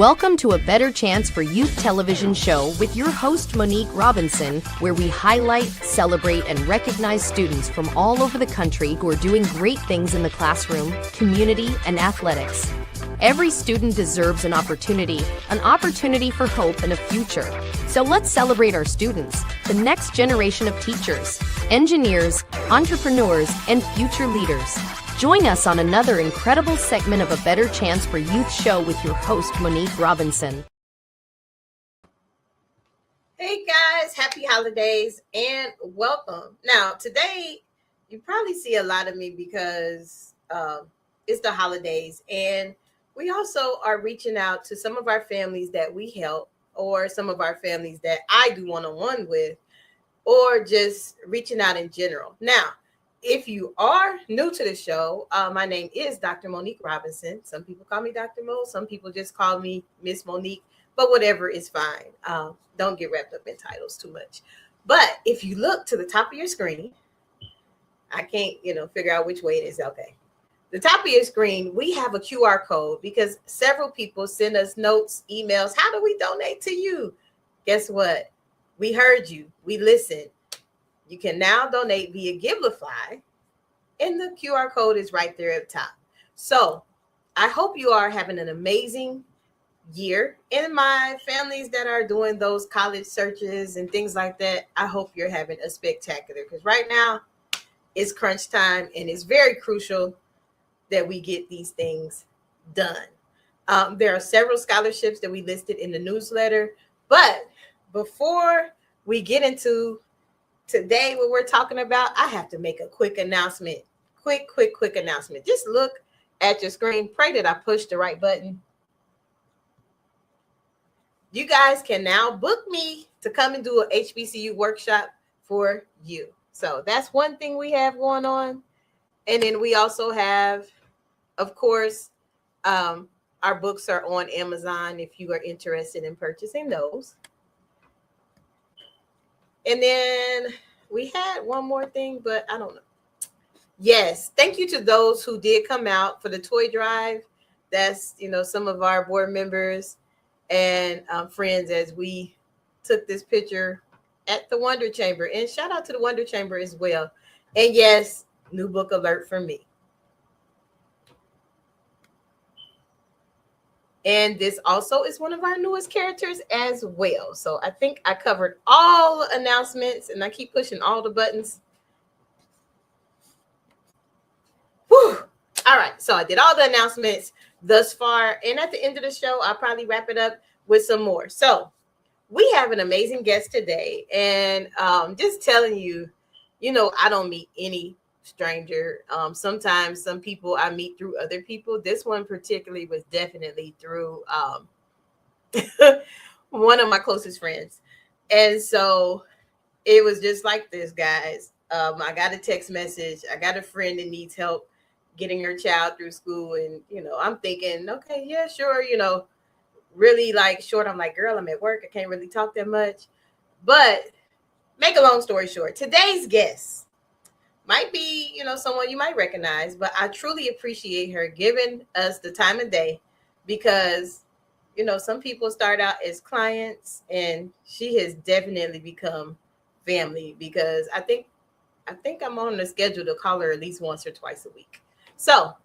Welcome to A Better Chance for Youth television show with your host, Monique Robinson, where we highlight, celebrate, and recognize students from all over the country who are doing great things in the classroom, community, and athletics. Every student deserves an opportunity for hope and a future. So let's celebrate our students, the next generation of teachers, engineers, entrepreneurs, and future leaders. Join us on another incredible segment of A Better Chance for Youth show with your host, Monique Robinson. Hey guys, happy holidays and welcome. Now, today, you probably see a lot of me because it's the holidays, and we also are reaching out to some of our families that we help, or some of our families that I do one-on-one with, or just reaching out in general. Now, if you are new to the show, my name is Dr. Monique Robinson. Some people call me Dr. Mo. Some people just call me Miss Monique, but whatever is fine. Don't get wrapped up in titles too much. But if you look to the top of your screen, I can't, figure out which way it is. Okay. The top of your screen, we have a QR code because several people send us notes, emails. How do we donate to you? Guess what? We heard you. We listened. You can now donate via Givelify, and the QR code is right there at the top. So I hope you are having an amazing year. And my families that are doing those college searches and things like that, I hope you're having a spectacular, because right now it's crunch time and it's very crucial that we get these things done. There are several scholarships that we listed in the newsletter, but before we get into today, what we're talking about, I have to make a quick announcement. Quick announcement. Just look at your screen. Pray that I push the right button. You guys can now book me to come and do an HBCU workshop for you. So that's one thing we have going on. And then we also have, of course, our books are on Amazon if you are interested in purchasing those. And then we had one more thing, but I don't know. Yes, thank you to those who did come out for the toy drive. That's, some of our board members and friends as we took this picture at the Wonder Chamber. And shout out to the Wonder Chamber as well. And yes, new book alert for me. And this also is one of our newest characters as well. So I think I covered all the announcements, and I keep pushing all the buttons. Whew. All right. So I did all the announcements thus far. And at the end of the show, I'll probably wrap it up with some more. So we have an amazing guest today. And just telling you, I don't meet any stranger. Sometimes some people I meet through other people. This one particularly was definitely through one of my closest friends. And so it was just like this, guys. I got a text message. I got a friend that needs help getting her child through school. And, I'm thinking, okay, yeah, sure. Really short. I'm like, girl, I'm at work. I can't really talk that much. But make a long story short, today's guest might be, someone you might recognize, but I truly appreciate her giving us the time of day because, some people start out as clients, and she has definitely become family because I think I'm on the schedule to call her at least once or twice a week. So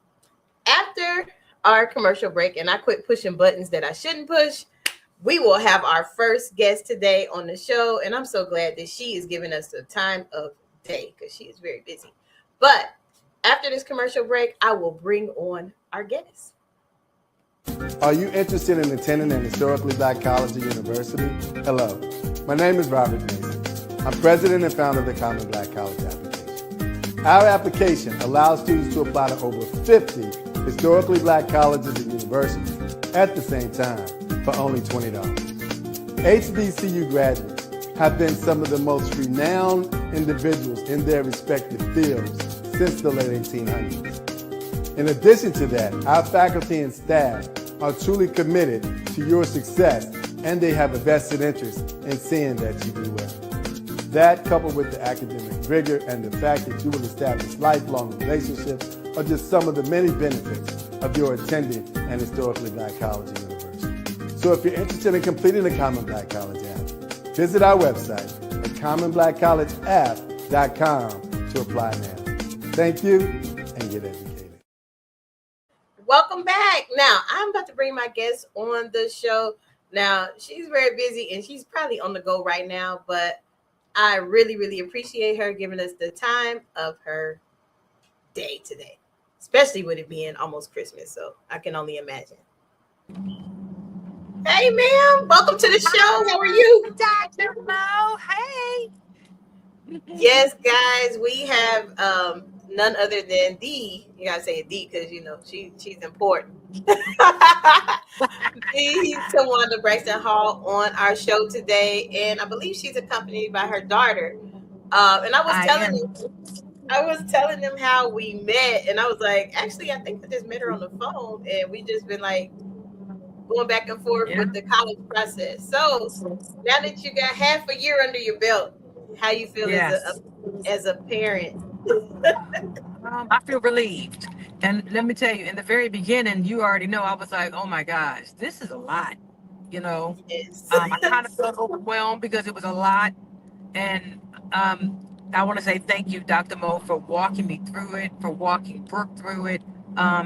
after our commercial break, and I quit pushing buttons that I shouldn't push, we will have our first guest today on the show. And I'm so glad that she is giving us the time of day because she is very busy. But after this commercial break, I will bring on our guest. Are you interested in attending an historically Black college or university? Hello, my name is Robert Mason. I'm president and founder of the Common Black College application. Our application allows students to apply to over 50 historically Black colleges and universities at the same time for only $20. HBCU graduates have been some of the most renowned individuals in their respective fields since the late 1800s. In addition to that, our faculty and staff are truly committed to your success, and they have a vested interest in seeing that you do well. That, coupled with the academic rigor and the fact that you will establish lifelong relationships, are just some of the many benefits of your attending an historically Black college or university. So if you're interested in completing the Common Black College app, visit our website at commonblackcollegeapp.com to apply now. Thank you, and get educated. Welcome back. Now, I'm about to bring my guest on the show. Now, she's very busy and she's probably on the go right now, but I really, really appreciate her giving us the time of her day today, especially with it being almost Christmas. So I can only imagine. Hey, ma'am. Welcome to the show. How are you? Dr. Mo. Hey. Yes, guys, we have none other than you gotta say it because she's important. She's Tawanda Braxton Hall on our show today, and I believe she's accompanied by her daughter. And I was telling them how we met, and I was like, actually, I think I just met her on the phone, and we just been like going back and forth with the college process. So now that you got half a year under your belt, how you feel as a parent? I feel relieved. And let me tell you, in the very beginning, you already know I was like, oh my gosh, this is a lot. Yes. I kind of felt overwhelmed because it was a lot. And I want to say thank you, Dr. Mo, for walking me through it, for walking Brooke through it,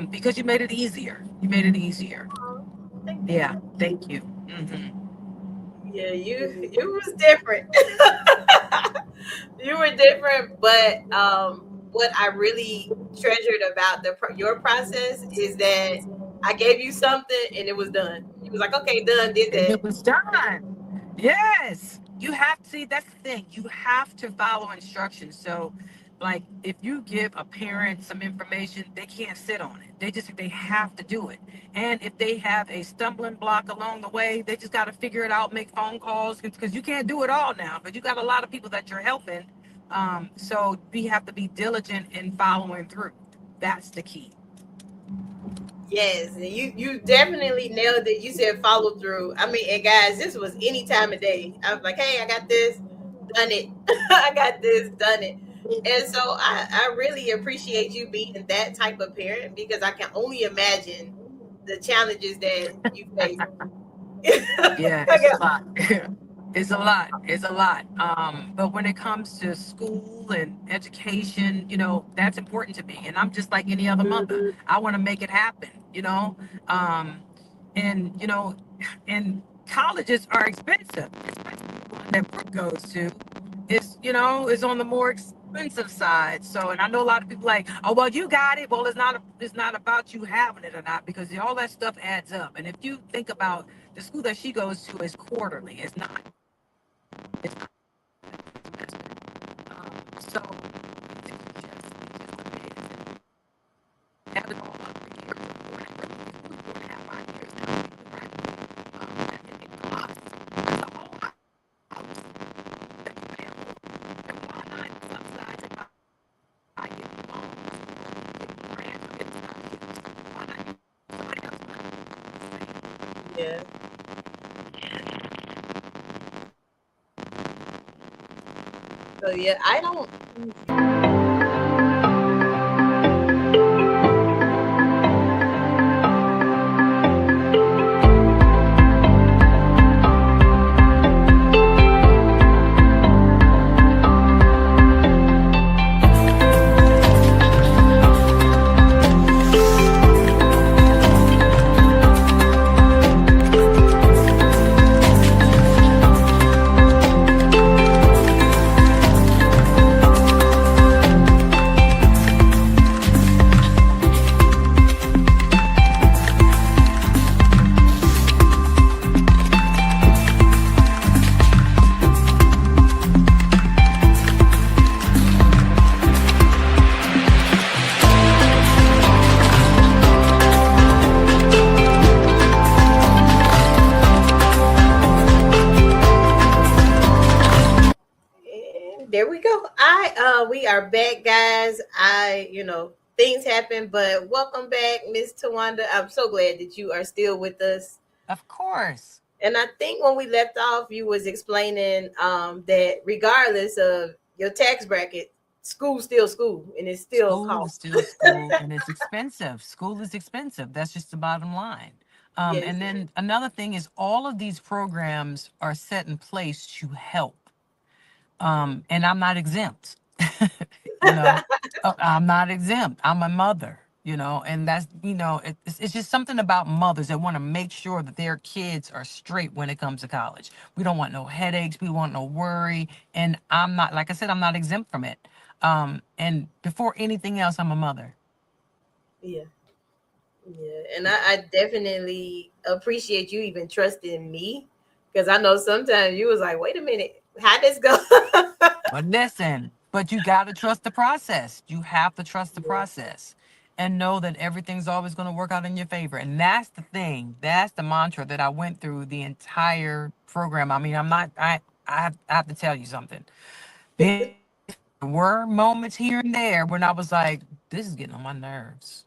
because you made it easier. Yeah, thank you. Mm-hmm. Yeah, you was different. You were different, but what I really treasured about your process is that I gave you something and it was done. You was like, okay, done, did that. It was done. Yes. You have to see, that's the thing. You have to follow instructions. So, like, if you give a parent some information, they can't sit on it. They have to do it. And if they have a stumbling block along the way, they just got to figure it out, make phone calls, because you can't do it all now. But you got a lot of people that you're helping. So we have to be diligent in following through. That's the key. Yes, and you definitely nailed it. You said follow through. I mean, and guys, this was any time of day. I was like, hey, I got this, done it. I got this, done it. And so I really appreciate you being that type of parent because I can only imagine the challenges that you face. Yeah, it's a lot. It's a lot. But when it comes to school and education, that's important to me. And I'm just like any other mother. I want to make it happen, and and colleges are expensive, especially the one that Brooke goes to. Is on the more expensive side. So, and I know a lot of people like, oh well, you got it. Well, it's not about you having it or not, because all that stuff adds up. And if you think about the school that she goes to is quarterly. It's not. So it's just amazing. Have it all up to here. 4.5 years now. And it costs. That's a whole lot. And why not subsidize it by getting loans, getting grants, getting scholarships? Why not use somebody else's money? Yeah. So yeah, I don't. There we go. We are back, guys. Things happen, but welcome back, Miss Tawanda. I'm so glad that you are still with us. Of course. And I think when we left off, you was explaining that regardless of your tax bracket, school's still school, and it's still school is still school, and it's expensive. School is expensive. That's just the bottom line. Yes. And then another thing is all of these programs are set in place to help. And I'm not exempt. you know, I'm not exempt. I'm a mother, and that's, it's just something about mothers that want to make sure that their kids are straight when it comes to college. We don't want no headaches. We want no worry. And I'm not, like I said, I'm not exempt from it. And before anything else, I'm a mother. Yeah. Yeah. And I definitely appreciate you even trusting me, because I know sometimes you was like, wait a minute, how'd this go? But listen, but you got to trust the process. You have to trust the Yeah. process and know that everything's always going to work out in your favor. And that's the thing. That's the mantra that I went through the entire program. I mean, I have to tell you something. There were moments here and there when I was like, this is getting on my nerves.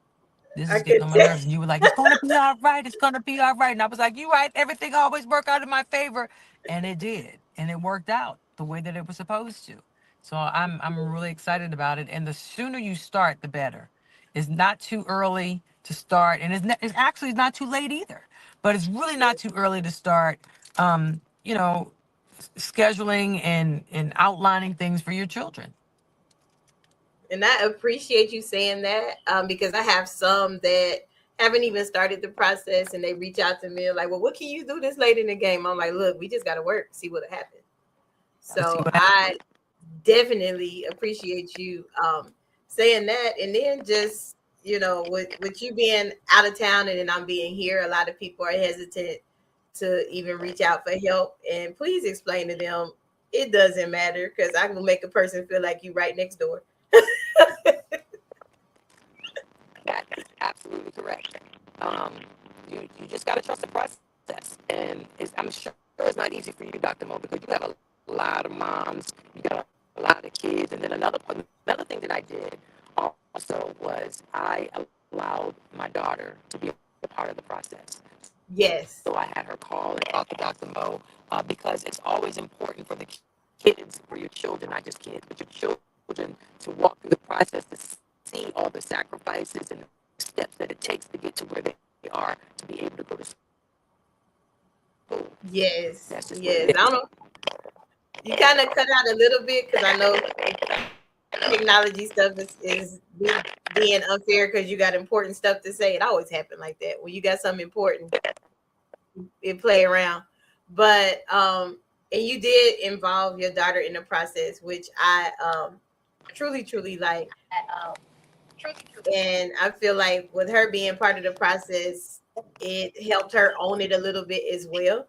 This I is getting could on my tell. nerves. And you were like, it's going to be all right. It's going to be all right. And I was like, you're right. Everything always work out in my favor. And it did. And it worked out the way that it was supposed to. So I'm really excited about it. And the sooner you start, the better. It's not too early to start. And it's actually not too late either. But it's really not too early to start, um, you know, scheduling and outlining things for your children. And I appreciate you saying that, because I have some that haven't even started the process, and they reach out to me like, well, what can you do this late in the game? I'm like, look, we just got to work, see what happens. Let's see So what happens. I definitely appreciate you saying that. And then just, with you being out of town and then I'm being here, a lot of people are hesitant to even reach out for help. And please explain to them it doesn't matter, because I will make a person feel like you right next door. That is absolutely correct. Um, you just got to trust the process, and I'm sure it's not easy for you, Dr. Mo, because you have a lot of moms, you got a lot of kids, and then another thing that I did also was I allowed my daughter to be a part of the process. Yes. So I had her call and talk to Dr. Mo, because it's always important for the kids, for your children, not just kids, but your children, to walk through the process to see all the sacrifices and steps that it takes to get to where they are to be able to go to school. Yes. That's just what Yes. it I don't is. know. You kind of cut out a little bit, because I know technology stuff is being unfair because you got important stuff to say. It always happens like that. When you got something important, it play around. But and you did involve your daughter in the process, which I truly like. And I feel like with her being part of the process, it helped her own it a little bit as well.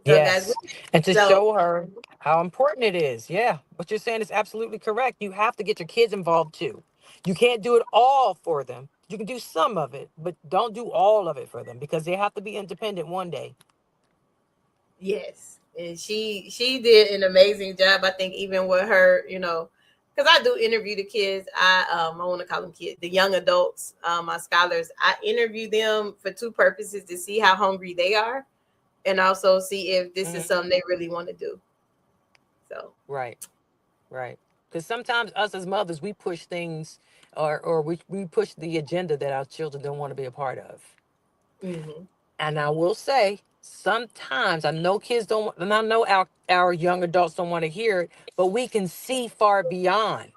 So guys, Yes. And to so show her how important it is. Yeah. What you're saying is absolutely correct. You have to get your kids involved too. You can't do it all for them. You can do some of it, but don't do all of it for them because they have to be independent one day. yes, and she did an amazing job. I think even with her, because I do interview the kids. I want to call them kids, the young adults, my scholars. I interview them for two purposes: to see how hungry they are, and also see if this is Hmm. something they really want to do. So Right. Right. Because sometimes us as mothers, we push things or we push the agenda that our children don't want to be a part of. hmm And I will say, sometimes I know kids don't, and I know our young adults don't want to hear it, but we can see far beyond.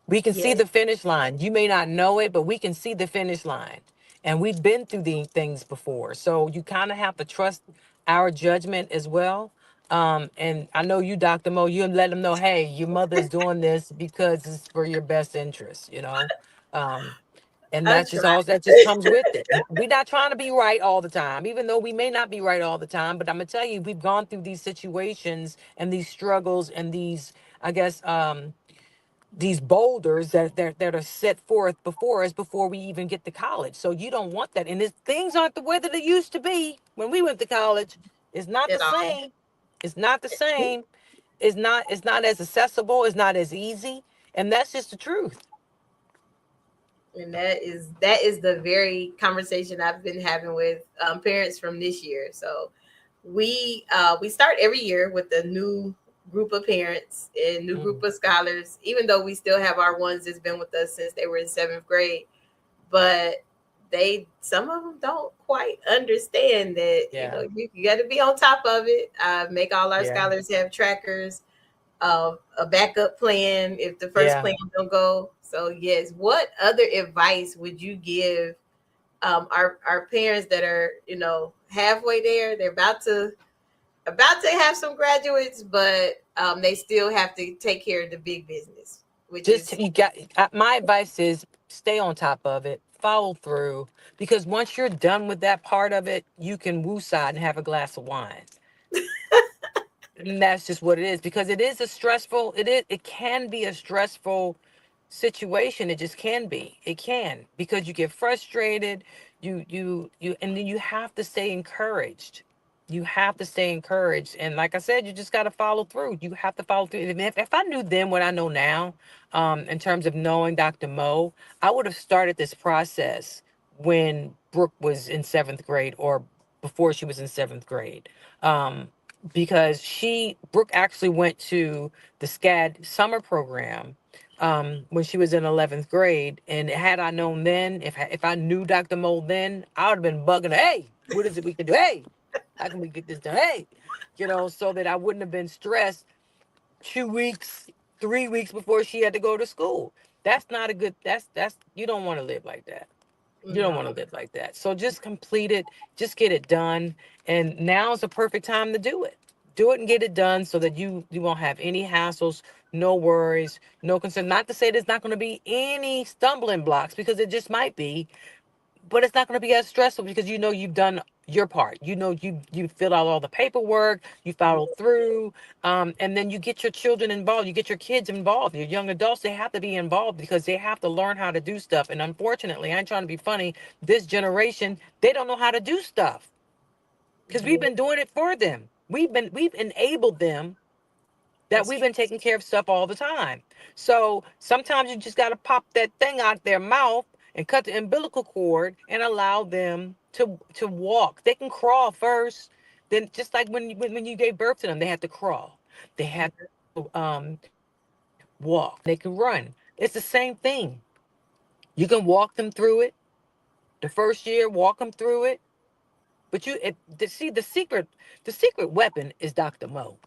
We can see yes, the finish line. You may not know it, but we can see the finish line. And we've been through these things before. So you kind of have to trust our judgment as well. And I know you, Dr. Mo, you let them know, hey, your mother's doing this because it's for your best interest. Um, and I that's just try. all that just comes with it. We're not trying to be right all the time, even though we may not be right all the time. But I'm gonna tell you, we've gone through these situations and these struggles and these, I guess, these boulders that are set forth before us before we even get to college. So you don't want that. And things aren't the way that they used to be when we went to college. It's not the At all. same. It's not the same. It's not as accessible. It's not as easy. And that's just the truth. And that is the very conversation I've been having with parents from this year. So we start every year with a new group of parents and new group Mm. of scholars, even though we still have our ones that's been with us since they were in seventh grade. But some of them don't quite understand that, Yeah. you got to be on top of it. Make all our Yeah. scholars have trackers, a backup plan if the first Yeah. plan don't go. So yes, what other advice would you give our parents that are, halfway there? They're about to have some graduates, but they still have to take care of the big business, which Just is you got my advice is stay on top of it, follow through, because once you're done with that part of it, you can woosah and have a glass of wine. And that's just what it is, because it is a stressful, it can be a stressful situation. It just can be. It can, because you get frustrated, and then you have to stay encouraged. You have to stay encouraged. And like I said, you just got to follow through. You have to follow through. And if I knew then what I know now, in terms of knowing Dr. Mo, I would have started this process when Brooke was in seventh grade, or before she was in seventh grade. Because Brooke actually went to the SCAD summer program when she was in 11th grade. And had I known then, if I knew Dr. Mo then, I would have been bugging her. Hey, what is it we can do? Hey, how can we get this done? Hey, so that I wouldn't have been stressed 2 weeks, 3 weeks before she had to go to school. That's not a good, you don't want to live like that. You don't want no, to live like that. So just complete it, just get it done. And now is the perfect time to do it. Do it and get it done so that you won't have any hassles, no worries, no concern. Not to say there's not going to be any stumbling blocks, because it just might be, but it's not going to be as stressful, because you've done your part. You fill out all the paperwork, you follow through, and then you get your children involved, you get your kids involved, your young adults. They have to be involved, because they have to learn how to do stuff. And unfortunately, I ain't trying to be funny, this generation, they don't know how to do stuff, because we've yeah, been doing it for them. We've enabled them, that that's we've true. been taking care of stuff all the time. So sometimes you just got to pop that thing out their mouth and cut the umbilical cord and allow them to walk. They can crawl first. Then, just like when you gave birth to them, they had to crawl. They had to walk. They can run. It's the same thing. You can walk them through it. The first year, walk them through it. But see, the secret weapon is Dr. Mo.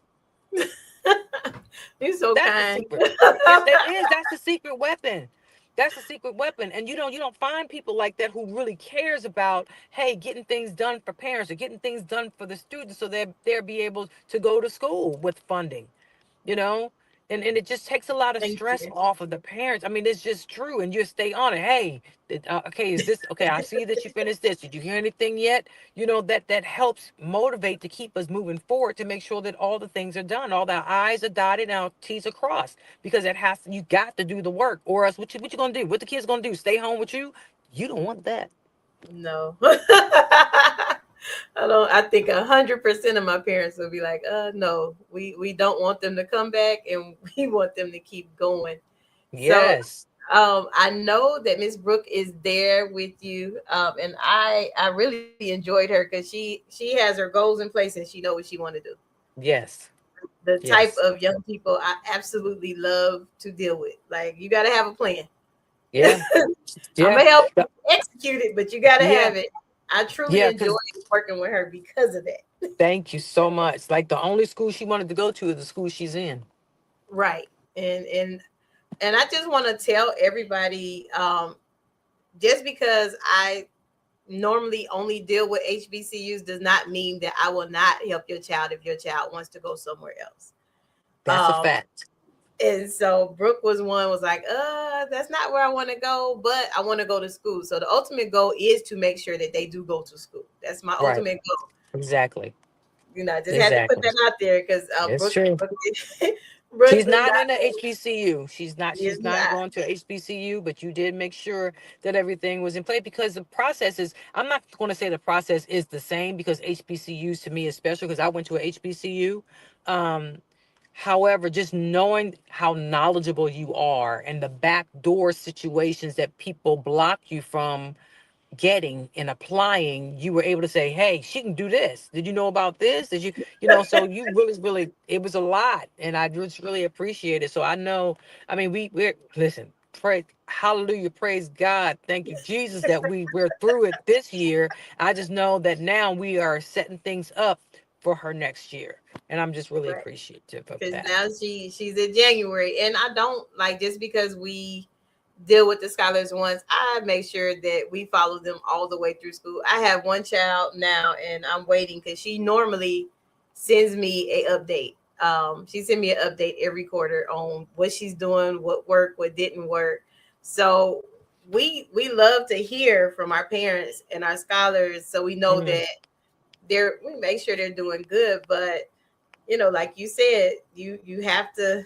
You're so That's the kind. secret. It is. That's the secret weapon. That's the secret weapon. And you don't find people like that who really cares about, hey, getting things done for parents, or getting things done for the students, so they'll be able to go to school with funding, you know? And it just takes a lot of Thank stress you. off of the parents. I mean, it's just true. And you stay on it. Hey, okay, is this okay? I see that you finished this. Did you hear anything yet? That helps motivate to keep us moving forward, to make sure that all the things are done, all the I's are dotted and all T's are crossed. Because you got to do the work, or else what you gonna do? What the kids gonna do? Stay home with you? You don't want that. No. I think 100% of my parents would be like, no, we don't want them to come back, and we want them to keep going. So Yes. I know that Miss Brooke is there with you. And I really enjoyed her, because she has her goals in place, and she know what she want to do. Yes. The type Yes. of young people I absolutely love to deal with. Like, you got to have a plan. Yeah. I'm Yeah. gonna help you execute it, but you got to Yeah. have it. I truly Yeah. enjoy Because working with her because of that. thank you so much. Like, the only school she wanted to go to is the school she's in. Right. And I just want to tell everybody, just because I normally only deal with HBCUs does not mean that I will not help your child if your child wants to go somewhere else. That's a Um, fact. and so Brooke was like, that's not where I want to go, but I want to go to school. So the ultimate goal is to make sure that they do go to school. That's my Right. ultimate goal. Exactly. I just had to put Exactly. that out there, because It's Brooke, true. Brooke She's does not not in the go. HBCU. She's not. She is She's not not. going to HBCU. But you did make sure that everything was in place, because the process is. I'm not going to say the process is the same, because HBCUs to me is special, because I went to a HBCU. Um, However, just knowing how knowledgeable you are, and the backdoor situations that people block you from getting and applying, you were able to say, hey, she can do this. Did you know about this? Did so you really, it was a lot. And I just really appreciate it. So I know, I mean, we're, listen, Praise, hallelujah, praise God. Thank you, Jesus, that we're through it this year. I just know that now we are setting things up for her next year. And I'm just really Right. appreciative of Because that. now she's in January, and I don't like just because we deal with the scholars once. I make sure that we follow them all the way through school. I have one child now, and I'm waiting because she normally sends me a update. She sent me an update every quarter on what she's doing, what worked, what didn't work. So we love to hear from our parents and our scholars, so we know Mhm. that we make sure they're doing good. But like you said, you have to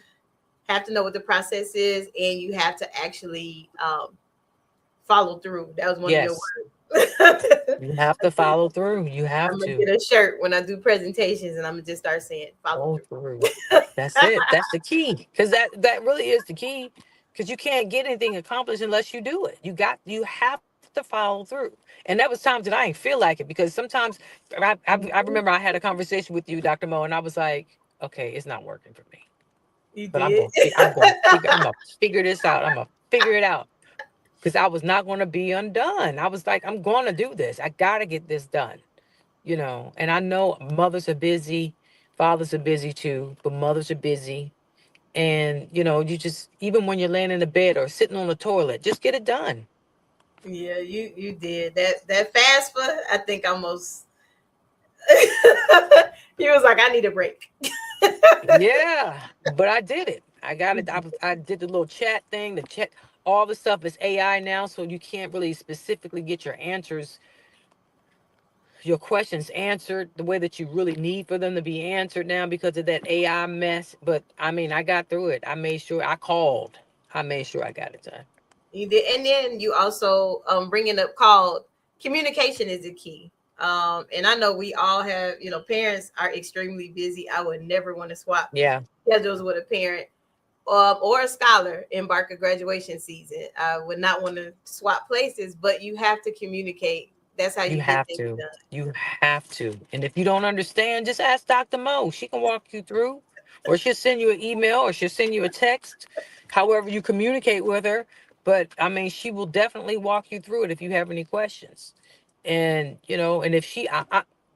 know what the process is, and you have to actually follow through. That was one of your Yes, words. you have to follow through. You have I'm gonna to get a shirt when I do presentations, and I'm gonna just start saying follow follow through. through. That's it. That's the key. Because that really is the key. Because you can't get anything accomplished unless you do it. You have to follow through. And there was times that I ain't feel like it, because sometimes I Mhm. remember I had a conversation with you, Dr. Mo, and I was like, okay, it's not working for me. You But did. I'm gonna figure this out. I'm gonna figure it out. Because I was not gonna be undone. I was like, I'm gonna do this. I gotta get this done. And I know mothers are busy, fathers are busy too, but mothers are busy. And you just, even when you're laying in the bed or sitting on the toilet, just get it done. Yeah, you did that FAFSA. I think almost. He was like, I need a break. Yeah, but I did it. I got You it. did. I did the little chat thing. The chat, all the stuff is AI now, so you can't really specifically get your questions answered the way that you really need for them to be answered now, because of that AI mess. But I mean, I got through it. I made sure I called. I made sure I got it done. You did, and then you also bringing up called communication is the key. And I know we all have, parents are extremely busy. I would never want to swap Yeah, schedules with a parent or a scholar embark a graduation season. I would not want to swap places, but you have to communicate. That's how you you get have things to. done. You have to. And if you don't understand, just ask Dr. Mo. She can walk you through, or she'll send you an email, or she'll send you a text, however you communicate with her. But I mean, she will definitely walk you through it if you have any questions. And if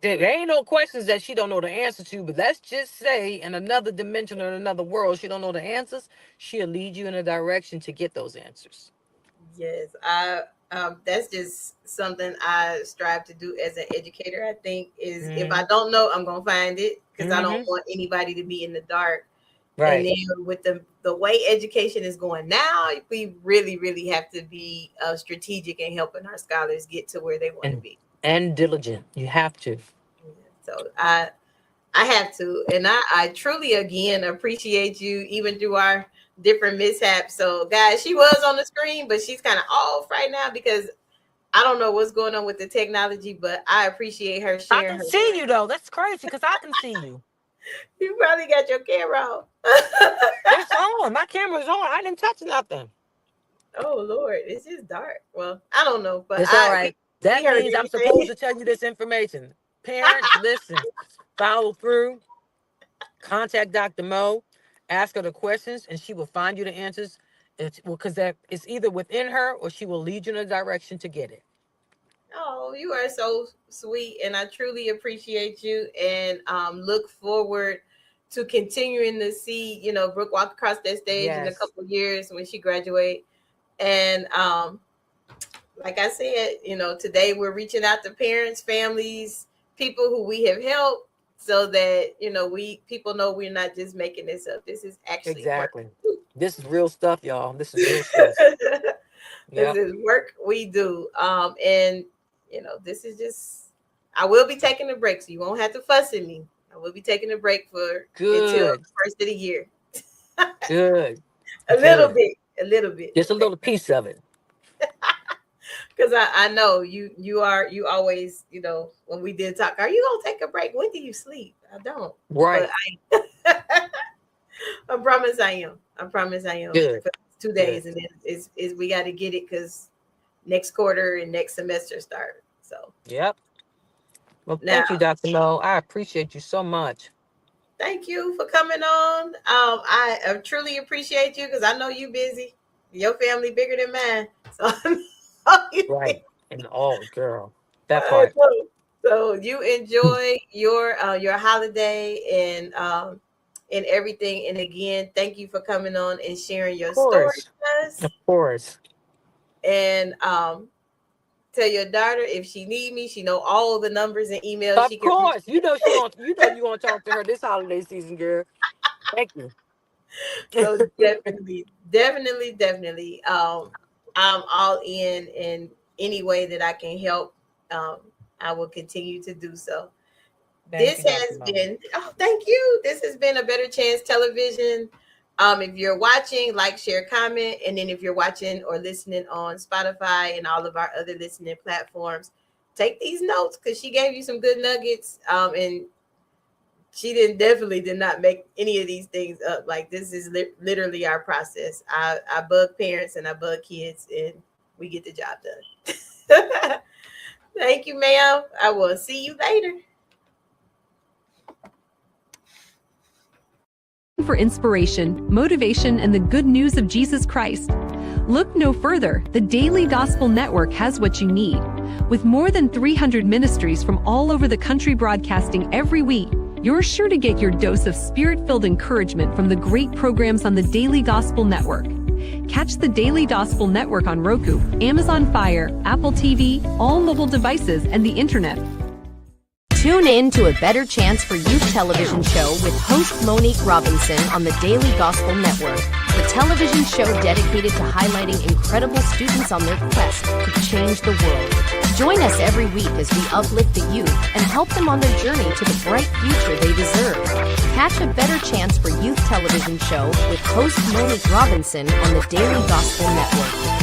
there ain't no questions that she don't know the answer to, but let's just say in another dimension or another world, she don't know the answers, she'll lead you in a direction to get those answers. Yes, that's just something I strive to do as an educator. I think is if I Hmm. don't know, I'm gonna find it because I don't Hmm. want anybody to be in the dark. And Right. then with the way education is going now, we really, really have to be strategic in helping our scholars get to where they want to And be. and diligent. You have to. So I have to, and I truly again appreciate you even through our different mishaps. So guys, she was on the screen, but she's kind of off right now because I don't know what's going on with the technology, but I appreciate her I sharing can her. see you though. That's crazy because I can see you. You probably got your camera on. It's on. My camera's on. I didn't touch nothing. Oh Lord, it's just dark. Well, I don't know, but It's all we right. we That heard means I'm supposed everything. to tell you this information. Parents, listen. Follow through. Contact Dr. Mo. Ask her the questions, and she will find you the answers. Because it's either within her, or she will lead you in a direction to get it. Oh, you are so sweet, and I truly appreciate you, and look forward to continuing to see Brooke walk across that stage in a Yes. couple of years when she graduate. And like I said, today we're reaching out to parents, families, people who we have helped, so that we people know we're not just making this up. This is actually work. Exactly. This is real stuff, y'all. This is real stuff. This Yep. is work we do. And this is just I will be taking a break, so you won't have to fuss at me. I will be taking a break for until Good. the first of the year. Good. A little Good. bit, a little bit. Just a little piece of it. Because I know you always, when we did talk, are you gonna take a break? When do you sleep? I don't. But Right. I promise I am. I promise I am Good. for 2 Good. days, and then is we got to get it because next quarter and next semester start. So Yep. Well, now, thank you, Dr. Mo. I appreciate you so much. thank you for coming on. I truly appreciate you because I know you busy. Your family bigger than mine. So, Right. And oh, girl, that part. so you enjoy your holiday and everything. And again, thank you for coming on and sharing your Of story course. with us. Of course. And tell your daughter if she need me, she know all the numbers and emails Of she can reach. course. You gonna talk to her this holiday season, girl. Thank you. So definitely. I'm all in any way that I can help. Um, I will continue to do so. Thank This you, Dr. has Mo. been, oh, thank you. This has been a Better Chance Television. If you're watching, like, share, comment, and then if you're watching or listening on Spotify and all of our other listening platforms, take these notes because she gave you some good nuggets. And she definitely did not make any of these things up. Like, this is literally our process. I bug parents and I bug kids, and we get the job done. Thank you, ma'am. I will see you later. For inspiration, motivation, and the good news of Jesus Christ. Look no further. The Daily Gospel Network has what you need. With more than 300 ministries from all over the country broadcasting every week, you're sure to get your dose of spirit-filled encouragement from the great programs on the Daily Gospel Network. Catch the Daily Gospel Network on Roku, Amazon Fire, Apple TV, all mobile devices, and the internet. Tune in to A Better Chance for Youth television show with host Monique Robinson on the Daily Gospel Network, the television show dedicated to highlighting incredible students on their quest to change the world. Join us every week as we uplift the youth and help them on their journey to the bright future they deserve. Catch A Better Chance for Youth television show with host Monique Robinson on the Daily Gospel Network.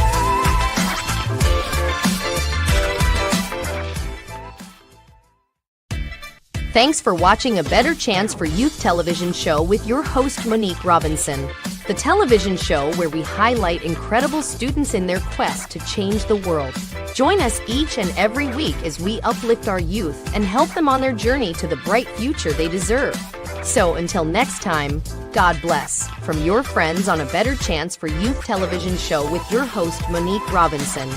Thanks for watching A Better Chance for Youth television show with your host Monique Robinson, the television show where we highlight incredible students in their quest to change the world. Join us each and every week as we uplift our youth and help them on their journey to the bright future they deserve. So until next time, God bless, from your friends on A Better Chance for Youth television show with your host Monique Robinson.